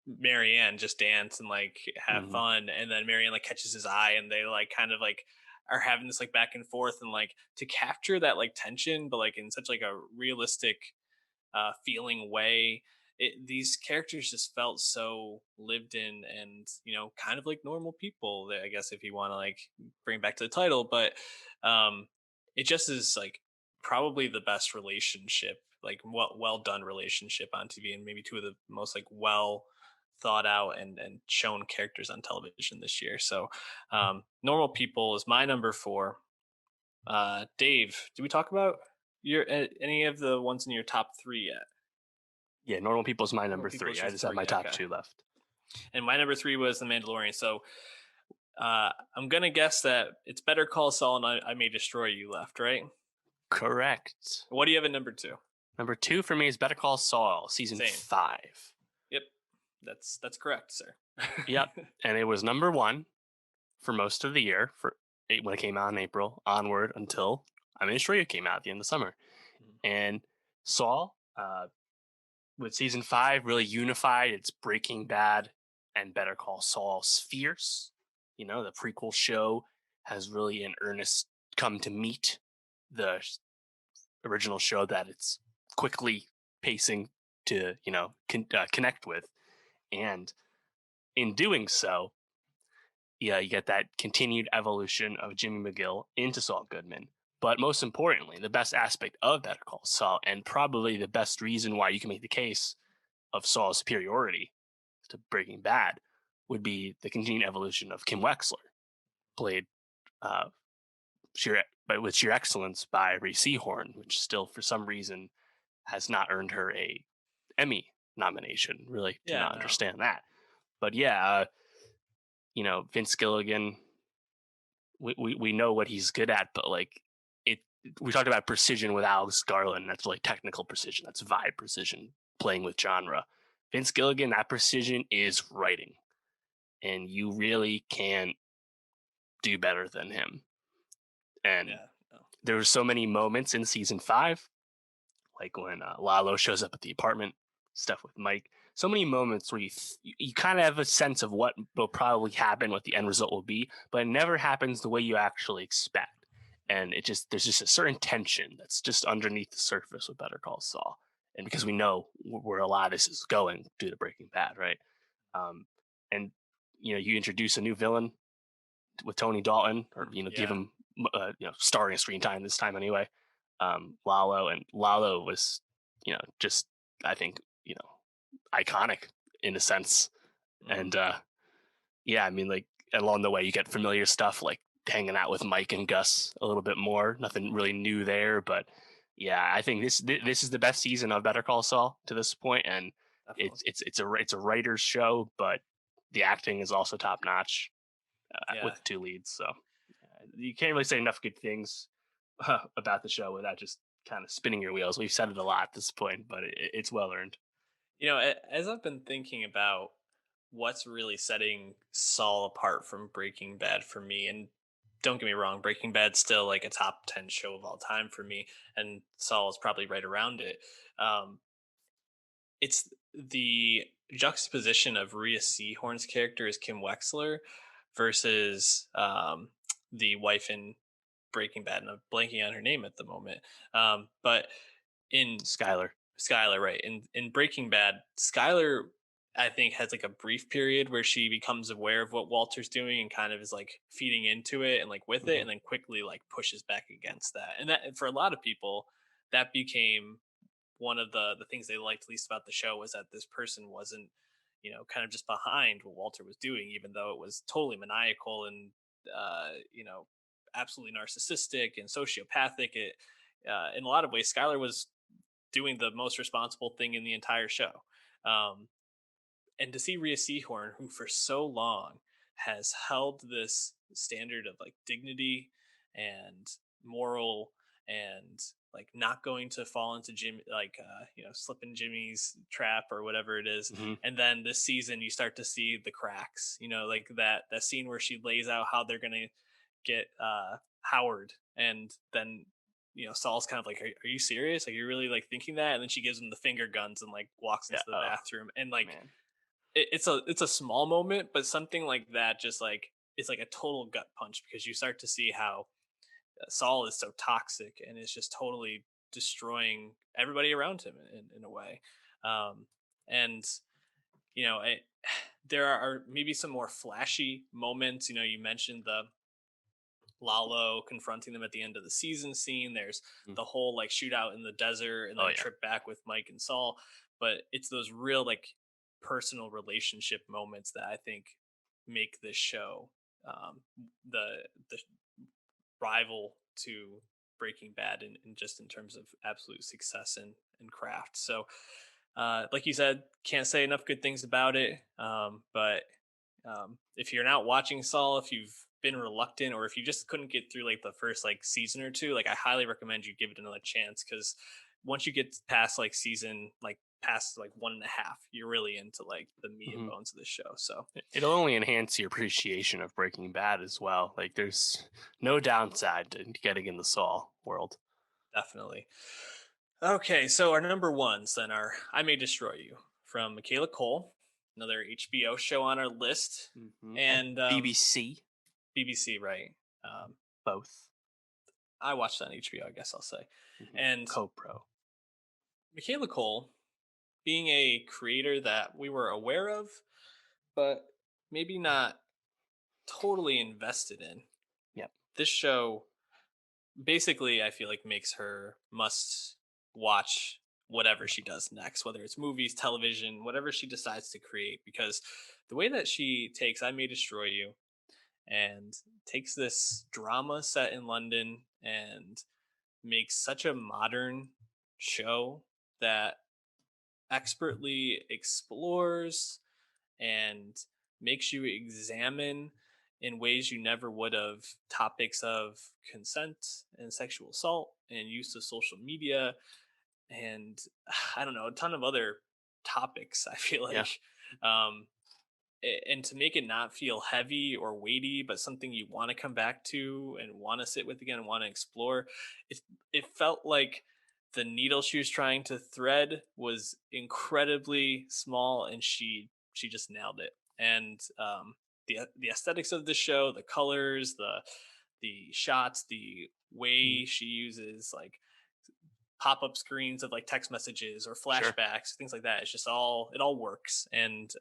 Marianne just dance and like have Hmm. fun, and then Marianne like catches his eye, and they like kind of like are having this like back and forth, and like to capture that like tension, but like in such like a realistic feeling way. These characters just felt so lived in, and you know, kind of like normal people, I guess, if you want to like bring it back to the title. But um it just is like probably the best relationship, like well done relationship on TV, and maybe two of the most like well thought out and shown characters on television this year. So normal people is my number four. Dave, did we talk about your any of the ones in your top three yet? Yeah, Normal People's my Normal number people three. is I your just have three. my top Okay. two left. And my number three was The Mandalorian. So I'm going to guess that it's Better Call Saul and I May Destroy You left, right? Correct. What do you have at number two? Number two for me is Better Call Saul, season Same. 5. Yep. That's correct, sir. Yep. And it was number one for most of the year when it came out in April onward until I mean, Australia came out at the end of the summer. And Saul, with season 5, really unified its Breaking Bad and Better Call Saul spheres. You know, the prequel show has really in earnest come to meet the original show that it's quickly pacing to, you know, connect with. And in doing so, yeah, you get that continued evolution of Jimmy McGill into Saul Goodman. But most importantly, the best aspect of Better Call Saul, and probably the best reason why you can make the case of Saul's superiority to Breaking Bad, would be the continued evolution of Kim Wexler, played uh, with sheer excellence by Rhea Seehorn, which still, for some reason, has not earned her a Emmy nomination. Really do Yeah, not no. understand that. But yeah, you know, Vince Gilligan we know what he's good at, but like it we talked about precision with Alex Garland. That's like technical precision. That's vibe precision, playing with genre. Vince Gilligan, that precision is writing, and you really can't do better than him. And Yeah. No. there were so many moments in season 5, like when Lalo shows up at the apartment, stuff with Mike. So many moments where you kind of have a sense of what will probably happen, what the end result will be, but it never happens the way you actually expect. And there's just a certain tension that's just underneath the surface with Better Call Saul, and because we know where a lot of this is going due to Breaking Bad, right? Um, and you introduce a new villain with Tony Dalton, or give Yeah. him starring screen time this time anyway. Lalo, and Lalo was just, I think, iconic in a sense. Mm. And yeah, I mean, like, along the way you get familiar stuff like hanging out with Mike and Gus a little bit more. Nothing really new there, but yeah, I think this is the best season of Better Call Saul to this point, and Definitely. it's a writer's show, but the acting is also top notch with Yeah. the two leads. So you can't really say enough good things about the show without just kind of spinning your wheels. We've said it a lot at this point, but it's well earned. As I've been thinking about what's really setting Saul apart from Breaking Bad for me, and don't get me wrong, Breaking Bad's still like a top 10 show of all time for me, and Saul is probably right around it. Um, it's the juxtaposition of Rhea Seahorn's character as Kim Wexler versus the wife in Breaking Bad, and I'm blanking on her name at the moment. But in Skyler. Skylar, right? In Breaking Bad, Skylar, I think, has like a brief period where she becomes aware of what Walter's doing and kind of is like feeding into it and like with it, Mm-hmm. and then quickly like pushes back against that. And that, for a lot of people, that became one of the things they liked least about the show, was that this person wasn't, kind of just behind what Walter was doing, even though it was totally maniacal and absolutely narcissistic and sociopathic. It In a lot of ways, Skylar was doing the most responsible thing in the entire show. Um, and to see Rhea Seahorn, who for so long has held this standard of like dignity and moral and like not going to fall into Jim, like slip in Jimmy's trap or whatever it is. Mm-hmm. And then this season you start to see the cracks, like that scene where she lays out how they're gonna get Howard, and then Saul's kind of like, are you serious? Like, you're really like thinking that? And then she gives him the finger guns and like walks Yeah. into the Oh bathroom, and like man. it's a small moment, but something like that just like it's like a total gut punch, because you start to see how Saul is so toxic and is just totally destroying everybody around him in a way. And it, there are maybe some more flashy moments. You mentioned the Lalo confronting them at the end of the season scene. There's Mm. the whole like shootout in the desert and Oh then yeah. trip back with Mike and Saul. But it's those real like personal relationship moments that I think make this show the rival to Breaking Bad in just in terms of absolute success and craft. So like you said, can't say enough good things about it. But if you're not watching Saul, if you've been reluctant, or if you just couldn't get through like the first like season or two, like I highly recommend you give it another chance, because once you get past like season like past like 1.5, you're really into like the meat and Mm-hmm. bones of the show. So It'll only enhance your appreciation of Breaking Bad as well. Like, there's no downside to getting in the Saul world. definitely. Okay, so our number ones then are I May Destroy You from Michaela Cole, another HBO show on our list, Mm-hmm. And and BBC, BBC, right? Um, both. I watched that on HBO, I guess I'll say. Mm-hmm. And Co-pro. Michaela Cole, being a creator that we were aware of, but maybe not totally invested in, Yep. this show basically, I feel like, makes her must watch whatever she does next, whether it's movies, television, whatever she decides to create, because the way that she takes I May Destroy You and takes this drama set in London and makes such a modern show that expertly explores and makes you examine in ways you never would have. Topics of consent and sexual assault and use of social media, and I don't know, a ton of other topics. I feel Yeah. like, and to make it not feel heavy or weighty, but something you want to come back to and want to sit with again and want to explore. It felt like the needle she was trying to thread was incredibly small, and she just nailed it. And the aesthetics of the show, the colors, the shots, the Mhm. way she uses like pop-up screens of like text messages or Sure. flashbacks, things like that. It's just all, it all works. And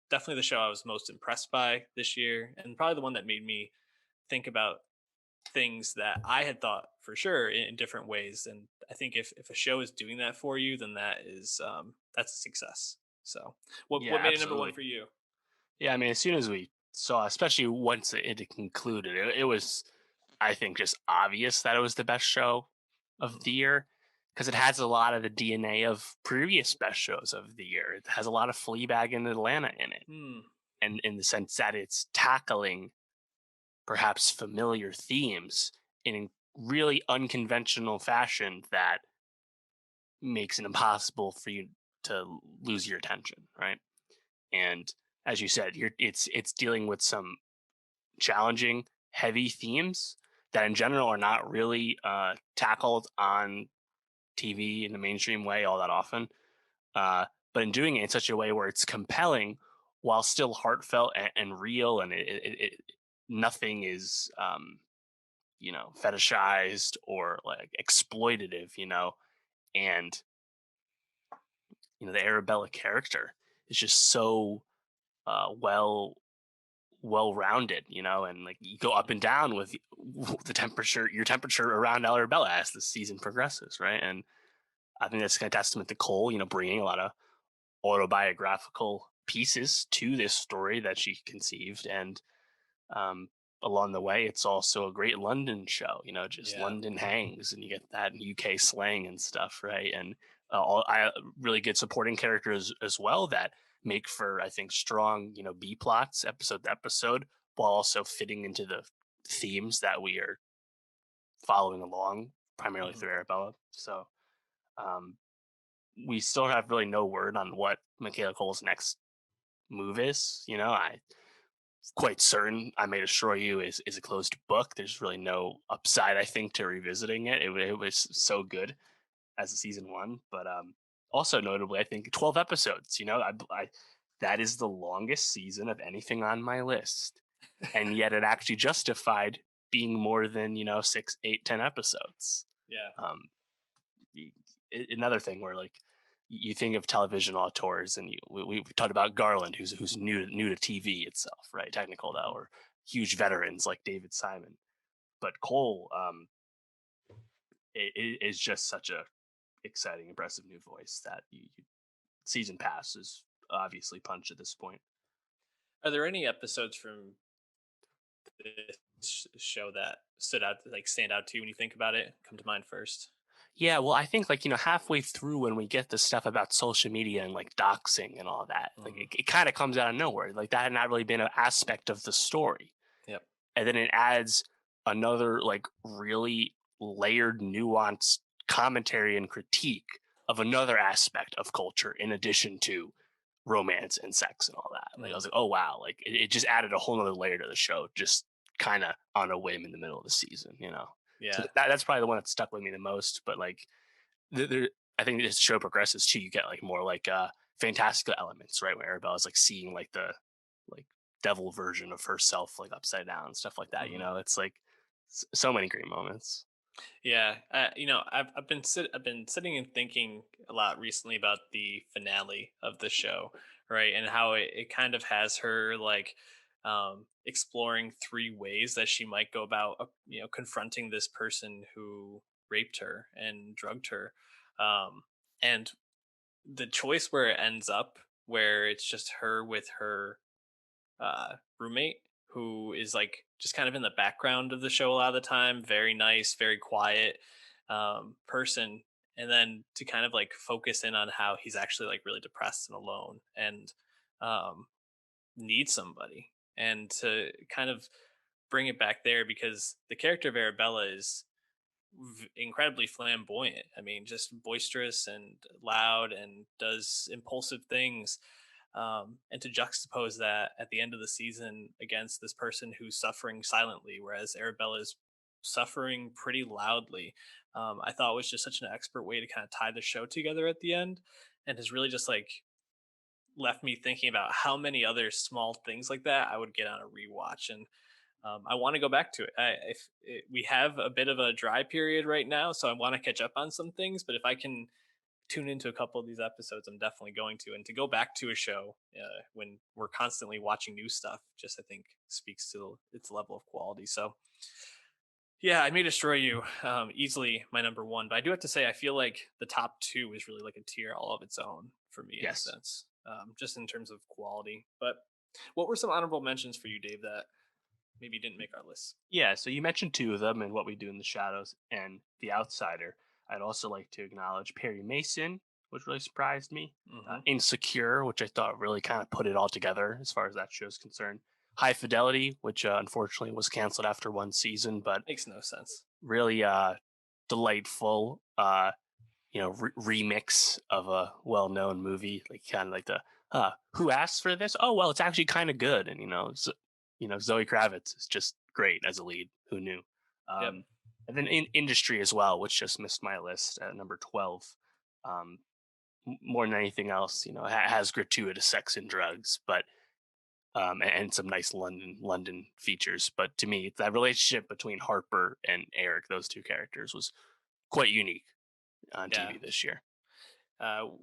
definitely the show I was most impressed by this year, and probably the one that made me think about things that I had thought for sure in different ways. And I think if a show is doing that for you, then that is that's a success. So Yeah, what made it number one absolutely. for you? Yeah, I mean, as soon as we saw, especially once it had concluded, it was, I think, just obvious that it was the best show of Mm-hmm. the year because it has a lot of the DNA of previous best shows of the year. It has a lot of Fleabag and Atlanta in it, Hmm. and in the sense that it's tackling perhaps familiar themes in a really unconventional fashion that makes it impossible for you to lose your attention, right? And as you said, it's dealing with some challenging, heavy themes that in general are not really tackled on TV in the mainstream way all that often. Uh, but in doing it in such a way where it's compelling while still heartfelt and real, and nothing is fetishized or like exploitative, and the Arabella character is just so well rounded, and like you go up and down with your temperature around Arabella as the season progresses, right? And I think that's kind of testament to Cole, bringing a lot of autobiographical pieces to this story that she conceived, and um, along the way, it's also a great London show. Just Yeah. London hangs, and you get that UK slang and stuff, right? And really good supporting characters as well that make for, I think, strong, B plots episode to episode, while also fitting into the themes that we are following along, primarily Hmm. through Arabella. So um, we still have really no word on what Michaela Cole's next move is. I quite certain I May Destroy You is a closed book. There's really no upside, I think, to revisiting it. It was so good as a season one, but also notably, I think 12 episodes. That is the longest season of anything on my list, and yet it actually justified being more than 6, 8, 10 episodes. Yeah. Um, Another thing where like you think of television auteurs, and we talked about Garland, who's new to TV itself, right? Technical though, Hmm. or huge veterans like David Simon. But Cole, is just such a exciting, impressive new voice that season pass is obviously punched at this point. Are there any episodes from this show that stood out, like stand out to you when you think about it? Come to mind first. Yeah, well, I think like halfway through when we get the stuff about social media and like doxing and all that, like Hmm. it kind of comes out of nowhere. Like that had not really been an aspect of the story, Yep. and then it adds another like really layered, nuanced commentary and critique of another aspect of culture in addition to romance and sex and all that. Like I Hmm. was like, oh wow, like it just added a whole nother layer to the show, just kind of on a whim in the middle of the season. So Yeah. that's probably the one that stuck with me the most. But like, there, I think as the show progresses too, you get like more like fantastical elements, right? Where Arabella's like seeing like the like devil version of herself like upside down and stuff like that. Hmm. It's like so many great moments. Yeah. I've been sitting and thinking a lot recently about the finale of the show, right, and how it kind of has her like exploring three ways that she might go about confronting this person who raped her and drugged her, um, and the choice where it ends up, where it's just her with her roommate, who is like just kind of in the background of the show a lot of the time, very nice, very quiet person, and then to kind of like focus in on how he's actually like really depressed and alone and um, needs somebody. and to kind of bring it back there because the character of Arabella is incredibly flamboyant. I mean, just boisterous and loud and does impulsive things. And to juxtapose that at the end of the season against this person who's suffering silently, whereas Arabella is suffering pretty loudly, I thought was just such an expert way to kind of tie the show together at the end, and has really just like left me thinking about how many other small things like that I would get on a rewatch. And I want to go back to it. We have a bit of a dry period right now, so I want to catch up on some things. But if I can tune into a couple of these episodes, I'm definitely going to. And to go back to a show when we're constantly watching new stuff, just I think speaks to its level of quality. So yeah, I may destroy you easily my number one, but I do have to say I feel like the top two is really like a tier all of its own for me in a Yes. sense, just in terms of quality. But what were some honorable mentions for you, Dave, that maybe didn't make our list? Yeah, so you mentioned two of them and What We Do in the Shadows and The Outsider. I'd also like to acknowledge Perry Mason, which really surprised me. Hmm. Insecure, which I thought really kind of put it all together as far as that show is concerned. High Fidelity, which unfortunately was canceled after one season, but Makes no sense. really delightful, remix of a well-known movie, like kind of like the who asked for this? Oh well, it's actually kind of good, and Zoe Kravitz is just great as a lead. Who knew? Yep. And then in industry as well, which just missed my list at number 12. Um, More than anything else, has gratuitous sex and drugs, but and some nice London features. But to me, that relationship between Harper and Eric, those two characters, was quite unique on Yeah. TV this year.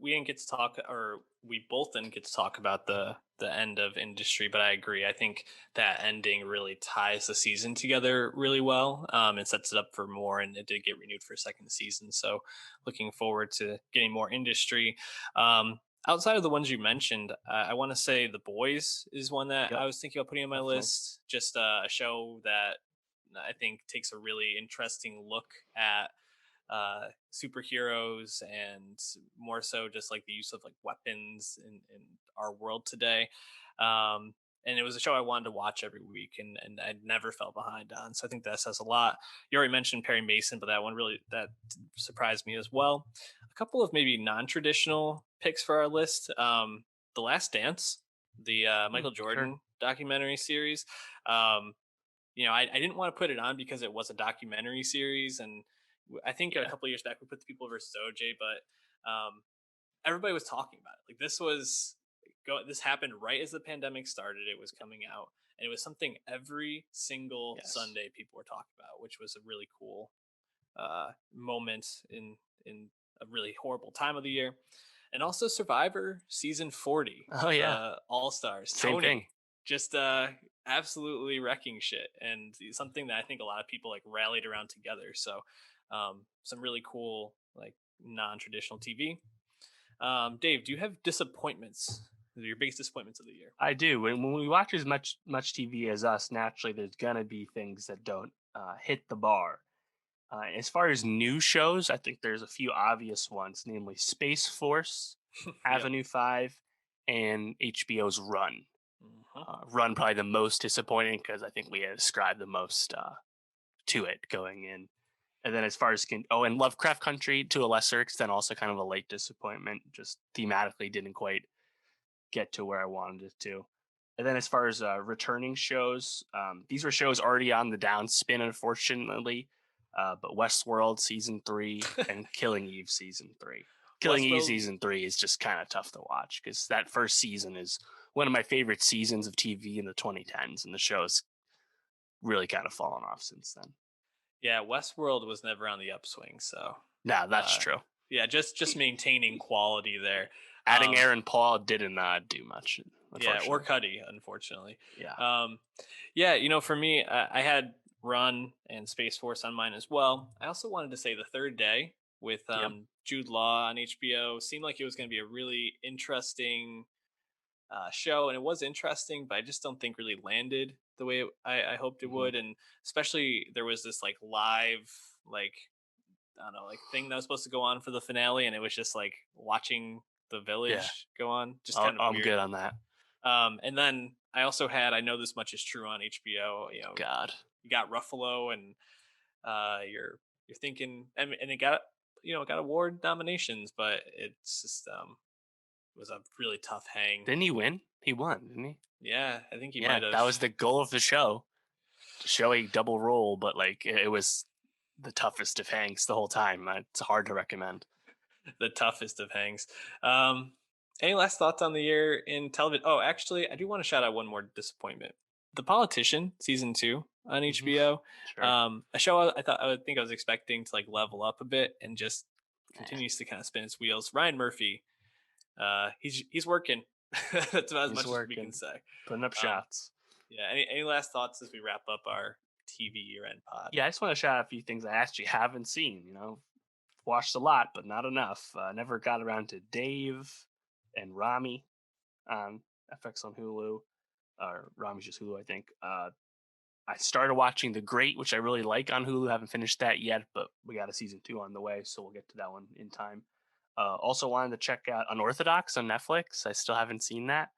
We didn't get to talk, or we both didn't get to talk about the end of industry, but I agree. I think that ending really ties the season together really well, and sets it up for more. And it did get renewed for a second season, so looking forward to getting more industry. Outside of the ones you mentioned, I want to say The Boys is one that Yep, I was thinking about putting on my definitely. list. Just a show that I think takes a really interesting look at superheroes and more so just like the use of like weapons in our world today. And it was a show I wanted to watch every week, and I never fell behind on. So I think that says a lot. You already mentioned Perry Mason, but that one really that surprised me as well. A couple of maybe non-traditional picks for our list. The Last Dance, the Michael Sure. Jordan documentary series. Um, I didn't want to put it on because it was a documentary series, and I think a Yeah. couple of years back we put the People versus OJ, but everybody was talking about it. Like this happened right as the pandemic started. It was coming out, and it was something every single Yes. Sunday people were talking about, which was a really cool moment in a really horrible time of the year. And also Survivor season 40, Oh yeah. the All Stars, Same thing. Tony, just absolutely wrecking shit, and something that I think a lot of people like rallied around together. So some really cool like non-traditional TV. Dave, do you have disappointments? Your biggest disappointments of the year? I do. When we watch as much TV as us, naturally, there's gonna be things that don't hit the bar. As far as new shows, I think there's a few obvious ones, namely Space Force, Yep. Avenue 5, and HBO's Run. Hmm. Run probably the most disappointing because I think we had ascribed the most to it going in. And then as far as and Lovecraft Country to a lesser extent, also kind of a late disappointment. Just thematically didn't quite get to where I wanted it to. And then as far as returning shows, these were shows already on the downspin, unfortunately. But Westworld season 3 and Killing Eve season 3. Killing Eve Westworld. season 3 is just kind of tough to watch because that first season is one of my favorite seasons of TV in the 2010s, and the show's really kind of fallen off since then. Yeah, Westworld was never on the upswing, so No, that's uh, true. yeah, just maintaining quality there. Adding Um, Aaron Paul didn't do much, yeah, or unfortunately. Cuddy, unfortunately. Yeah. Um, yeah, for me, I had Run and Space Force on mine as well. I also wanted to say The Third Day with Yep. Jude Law on HBO seemed like it was going to be a really interesting show, and it was interesting, but I just don't think really landed the way I hoped it Hmm. would. And especially there was this like live like I don't know, like thing that was supposed to go on for the finale, and it was just like watching the Yeah. village go on, just kind of I'm weird. good on that. And then I also had I Know This Much Is True on HBO. God. You got Ruffalo, and you're thinking, and it got it got award nominations, but it's just it was a really tough hang. Didn't he win? He won, didn't he? Yeah, I think he Yeah, might have. that was the goal of the show, to show a double role, but like it was the toughest of hangs the whole time. It's hard to recommend. The toughest of hangs. Um, any last thoughts on the year in television? Oh, actually, I do want to shout out one more disappointment. The Politician season 2 on Mhm. HBO. Sure. A show I think I was expecting to like level up a bit, and just Eh, continues to kind of spin its wheels. Ryan Murphy, he's working. That's about as he's much as we can working, say. putting up Um, shots. yeah. Any last thoughts as we wrap up our TV year end pod? Yeah, I just want to shout out a few things I actually haven't seen. Watched a lot, but not enough. Never got around to Dave and Rami on FX on Hulu, or Rami's just Hulu, I think. I started watching The Great, which I really like on Hulu. Haven't finished that yet, but we got a season 2 on the way, so we'll get to that one in time. Also wanted to check out Unorthodox on Netflix. I still haven't seen that,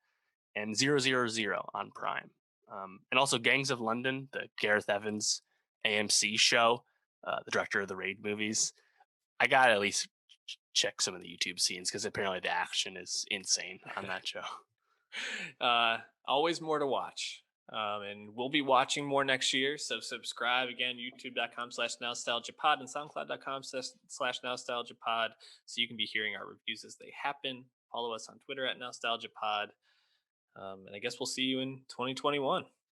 and 000 on Prime. And also Gangs of London, the Gareth Evans AMC show, the director of the Raid movies. I gotta at least check some of the YouTube scenes because apparently the action is insane on that show. Always more to watch. And we'll be watching more next year. So subscribe again, youtube.com/nostalgiapod and soundcloud.com/slash nostalgiapod. So you can be hearing our reviews as they happen. Follow us on Twitter at nostalgiapod. And I guess we'll see you in 2021.